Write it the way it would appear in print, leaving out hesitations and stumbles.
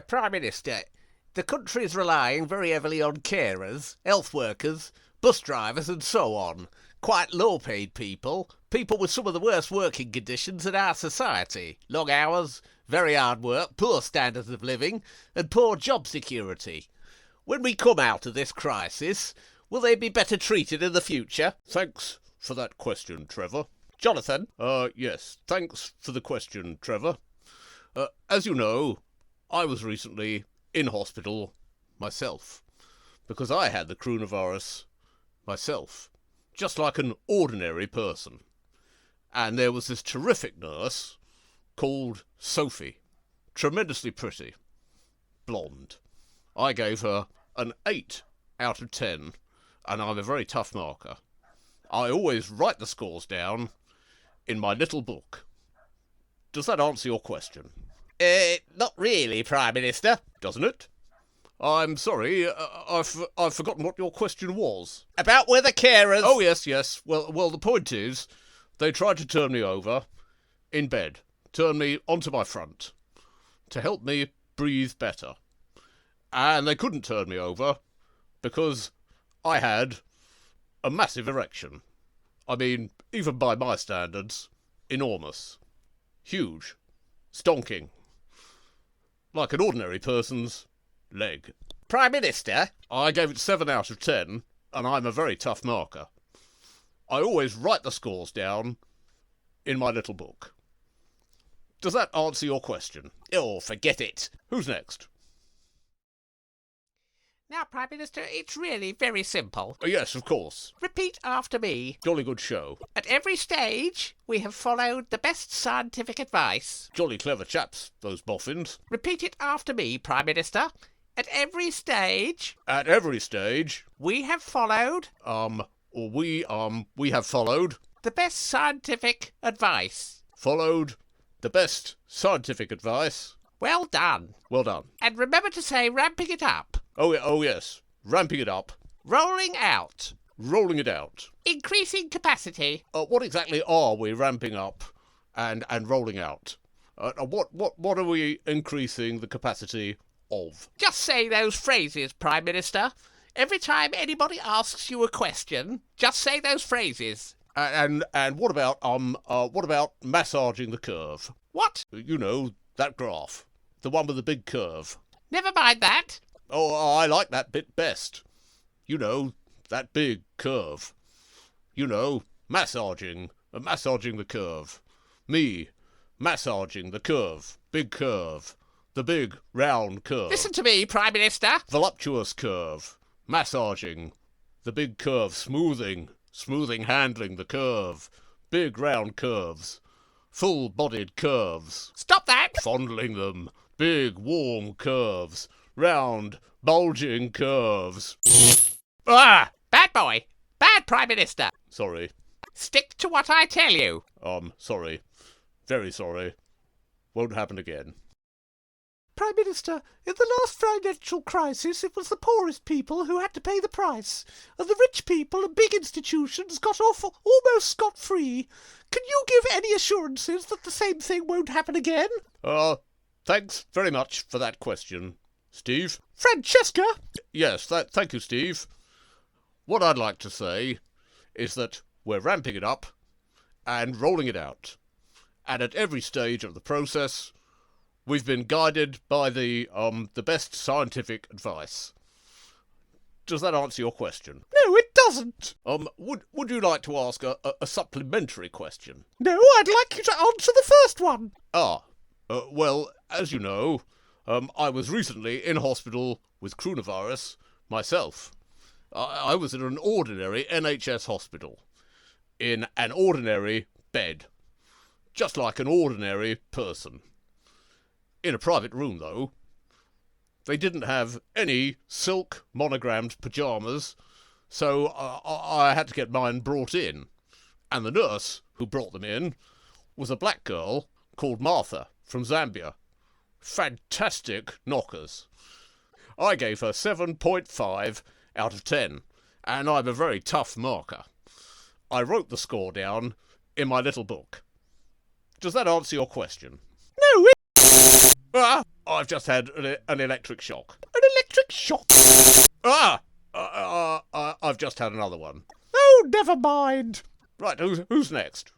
Prime Minister, the country is relying very heavily on carers, health workers, bus drivers and so on. Quite low-paid people, people with some of the worst working conditions in our society. Long hours, very hard work, poor standards of living and poor job security. When we come out of this crisis, will they be better treated in the future? Thanks for that question, Trevor. Jonathan? Yes, thanks for the question, Trevor. As you know, I was recently in hospital myself, because I had the Croonervirus myself, just like an ordinary person. And there was this terrific nurse called Sophie, tremendously pretty, blonde. I gave her an 8 out of 10, and I'm a very tough marker. I always write the scores down in my little book. Does that answer your question? Not really, Prime Minister. Doesn't it? I'm sorry, I've forgotten what your question was. About whether carers... Oh, yes. Well, the point is, they tried to turn me over in bed, turn me onto my front, to help me breathe better. And they couldn't turn me over because I had a massive erection. I mean, even by my standards, enormous, huge, stonking, like an ordinary person's leg. Prime Minister? I gave it 7 out of 10, and I'm a very tough marker. I always write the scores down in my little book. Does that answer your question? Oh, forget it. Who's next? Now, Prime Minister, it's really very simple. Yes, of course. Repeat after me. Jolly good show. At every stage, we have followed the best scientific advice. Jolly clever chaps, those boffins. Repeat it after me, Prime Minister. At every stage... At every stage... We have followed... We have followed... The best scientific advice. Followed the best scientific advice. Well done. Well done. And remember to say ramping it up. Oh yes. Ramping it up. Rolling out. Rolling it out. Increasing capacity. What exactly are we ramping up and rolling out? What are we increasing the capacity of? Just say those phrases, Prime Minister. Every time anybody asks you a question, just say those phrases. And what about massaging the curve? What? You know, that graph. The one with the big curve. Never mind that. Oh, I like that bit best. You know, that big curve. You know, massaging the curve. Me, massaging the curve. Big curve. The big, round curve. Listen to me, Prime Minister. Voluptuous curve. Massaging. The big curve. Smoothing, handling the curve. Big, round curves. Full-bodied curves. Stop that. Fondling them. Big, warm curves. Round, bulging curves. Ah! Bad boy. Bad Prime Minister. Sorry. Stick to what I tell you. Sorry. Very sorry. Won't happen again. Prime Minister, in the last financial crisis, it was the poorest people who had to pay the price, and the rich people and big institutions got off almost scot-free. Can you give any assurances that the same thing won't happen again? Thanks very much for that question, Steve. Francesca? Yes, thank you, Steve. What I'd like to say is that we're ramping it up and rolling it out. And at every stage of the process, we've been guided by the best scientific advice. Does that answer your question? No, it doesn't. Would you like to ask a supplementary question? No, I'd like you to answer the first one. Well, as you know, I was recently in hospital with Croonervirus myself. I was in an ordinary NHS hospital, in an ordinary bed, just like an ordinary person. In a private room, though. They didn't have any silk monogrammed pyjamas, so I had to get mine brought in. And the nurse who brought them in was a black girl called Martha from Zambia. Fantastic knockers. I gave her 7.5 out of 10, and I'm a very tough marker. I wrote the score down in my little book. Does that answer your question? No, it... I've just had an electric shock. An electric shock? I've just had another one. Oh, never mind. Right, who's next?